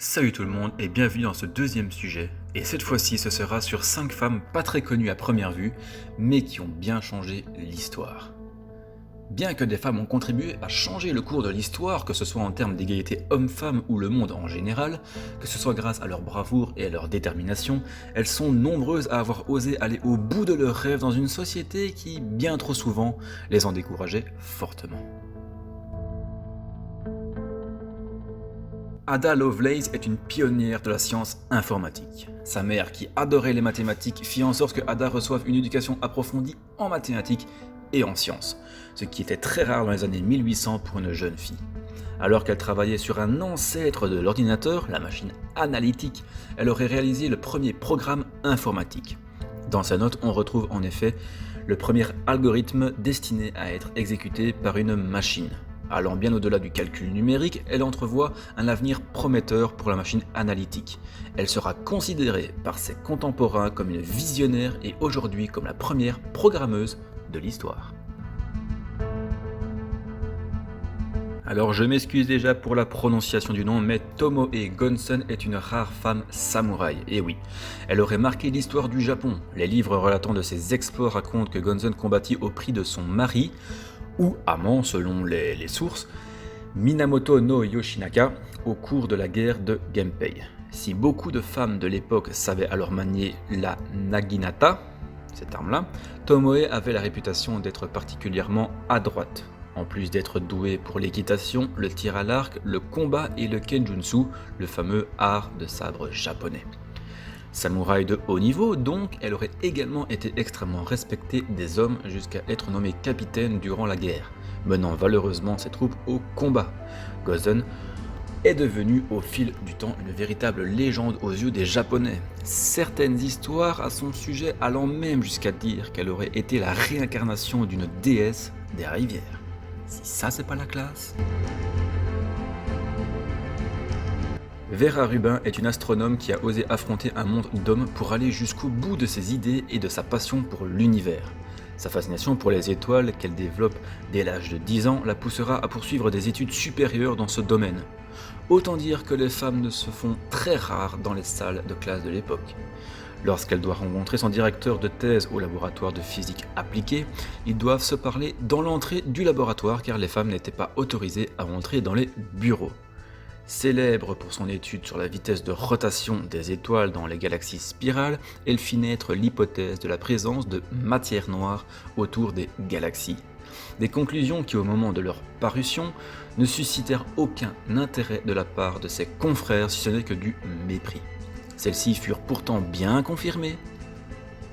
Salut tout le monde et bienvenue dans ce deuxième sujet. Et cette fois-ci, ce sera sur 5 femmes pas très connues à première vue, mais qui ont bien changé l'histoire. Bien que des femmes ont contribué à changer le cours de l'histoire, que ce soit en termes d'égalité homme-femme ou le monde en général, que ce soit grâce à leur bravoure et à leur détermination, elles sont nombreuses à avoir osé aller au bout de leurs rêves dans une société qui, bien trop souvent, les en décourageait fortement. Ada Lovelace est une pionnière de la science informatique. Sa mère, qui adorait les mathématiques, fit en sorte que Ada reçoive une éducation approfondie en mathématiques et en sciences, ce qui était très rare dans les années 1800 pour une jeune fille. Alors qu'elle travaillait sur un ancêtre de l'ordinateur, la machine analytique, elle aurait réalisé le premier programme informatique. Dans sa note, on retrouve en effet le premier algorithme destiné à être exécuté par une machine. Allant bien au-delà du calcul numérique, elle entrevoit un avenir prometteur pour la machine analytique. Elle sera considérée par ses contemporains comme une visionnaire et aujourd'hui comme la première programmeuse de l'histoire. Alors je m'excuse déjà pour la prononciation du nom, mais Tomoe Gonsen est une rare femme samouraï, et oui, elle aurait marqué l'histoire du Japon. Les livres relatant de ses exploits racontent que Gonsen combattit au prix de son mari, ou amant selon les sources, Minamoto no Yoshinaka, au cours de la guerre de Genpei. Si beaucoup de femmes de l'époque savaient alors manier la naginata, cette arme-là, Tomoe avait la réputation d'être particulièrement adroite. En plus d'être douée pour l'équitation, le tir à l'arc, le combat et le kenjutsu, le fameux art de sabre japonais. Samouraï de haut niveau, donc, elle aurait également été extrêmement respectée des hommes jusqu'à être nommée capitaine durant la guerre, menant valeureusement ses troupes au combat. Gozen est devenue au fil du temps une véritable légende aux yeux des Japonais. Certaines histoires à son sujet allant même jusqu'à dire qu'elle aurait été la réincarnation d'une déesse des rivières. Si ça c'est pas la classe. Vera Rubin est une astronome qui a osé affronter un monde d'hommes pour aller jusqu'au bout de ses idées et de sa passion pour l'univers. Sa fascination pour les étoiles qu'elle développe dès l'âge de 10 ans la poussera à poursuivre des études supérieures dans ce domaine. Autant dire que les femmes ne se font très rares dans les salles de classe de l'époque. Lorsqu'elle doit rencontrer son directeur de thèse au laboratoire de physique appliquée, ils doivent se parler dans l'entrée du laboratoire car les femmes n'étaient pas autorisées à entrer dans les bureaux. Célèbre pour son étude sur la vitesse de rotation des étoiles dans les galaxies spirales, elle fit naître l'hypothèse de la présence de matière noire autour des galaxies. Des conclusions qui, au moment de leur parution, ne suscitèrent aucun intérêt de la part de ses confrères, si ce n'est que du mépris. Celles-ci furent pourtant bien confirmées,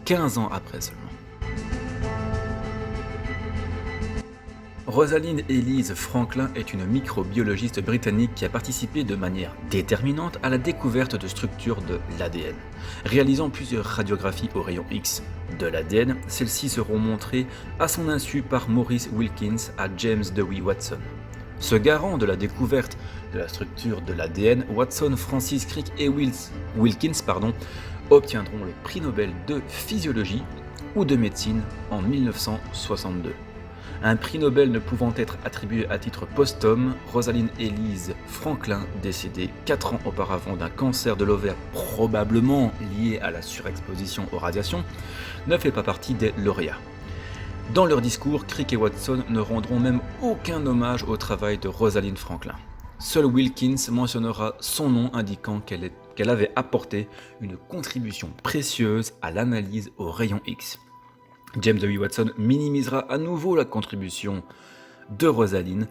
15 ans après seulement. Rosalind Elise Franklin est une microbiologiste britannique qui a participé de manière déterminante à la découverte de structures de l'ADN. Réalisant plusieurs radiographies au rayon X de l'ADN, celles-ci seront montrées à son insu par Maurice Wilkins à James Dewey Watson. Ce garant de la découverte de la structure de l'ADN, Watson, Francis Crick et Wilkins obtiendront le prix Nobel de physiologie ou de médecine en 1962. Un prix Nobel ne pouvant être attribué à titre posthume, Rosalind Elise Franklin, décédée 4 ans auparavant d'un cancer de l'ovaire probablement lié à la surexposition aux radiations, ne fait pas partie des lauréats. Dans leur discours, Crick et Watson ne rendront même aucun hommage au travail de Rosalind Franklin. Seul Wilkins mentionnera son nom indiquant qu'elle avait apporté une contribution précieuse à l'analyse aux rayons X. James Dewey Watson minimisera à nouveau la contribution de Rosalind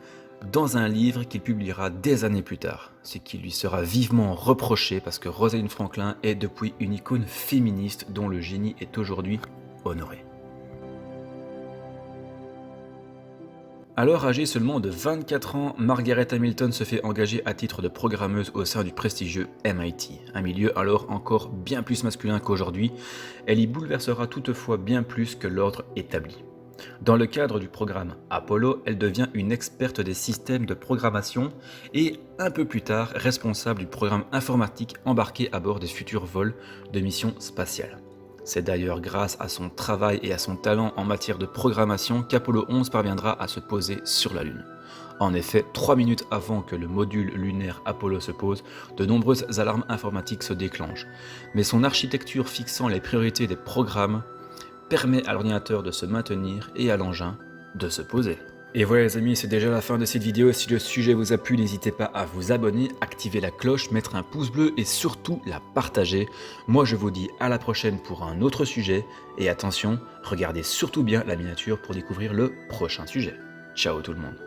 dans un livre qu'il publiera des années plus tard, ce qui lui sera vivement reproché parce que Rosalind Franklin est depuis une icône féministe dont le génie est aujourd'hui honoré. Alors âgée seulement de 24 ans, Margaret Hamilton se fait engager à titre de programmeuse au sein du prestigieux MIT, un milieu alors encore bien plus masculin qu'aujourd'hui. Elle y bouleversera toutefois bien plus que l'ordre établi. Dans le cadre du programme Apollo, elle devient une experte des systèmes de programmation et, un peu plus tard, responsable du programme informatique embarqué à bord des futurs vols de missions spatiales. C'est d'ailleurs grâce à son travail et à son talent en matière de programmation qu'Apollo 11 parviendra à se poser sur la Lune. En effet, 3 minutes avant que le module lunaire Apollo se pose, de nombreuses alarmes informatiques se déclenchent. Mais son architecture fixant les priorités des programmes permet à l'ordinateur de se maintenir et à l'engin de se poser. Et voilà les amis, c'est déjà la fin de cette vidéo. Si le sujet vous a plu, n'hésitez pas à vous abonner, activer la cloche, mettre un pouce bleu et surtout la partager. Moi je vous dis à la prochaine pour un autre sujet. Et attention, regardez surtout bien la miniature pour découvrir le prochain sujet. Ciao tout le monde.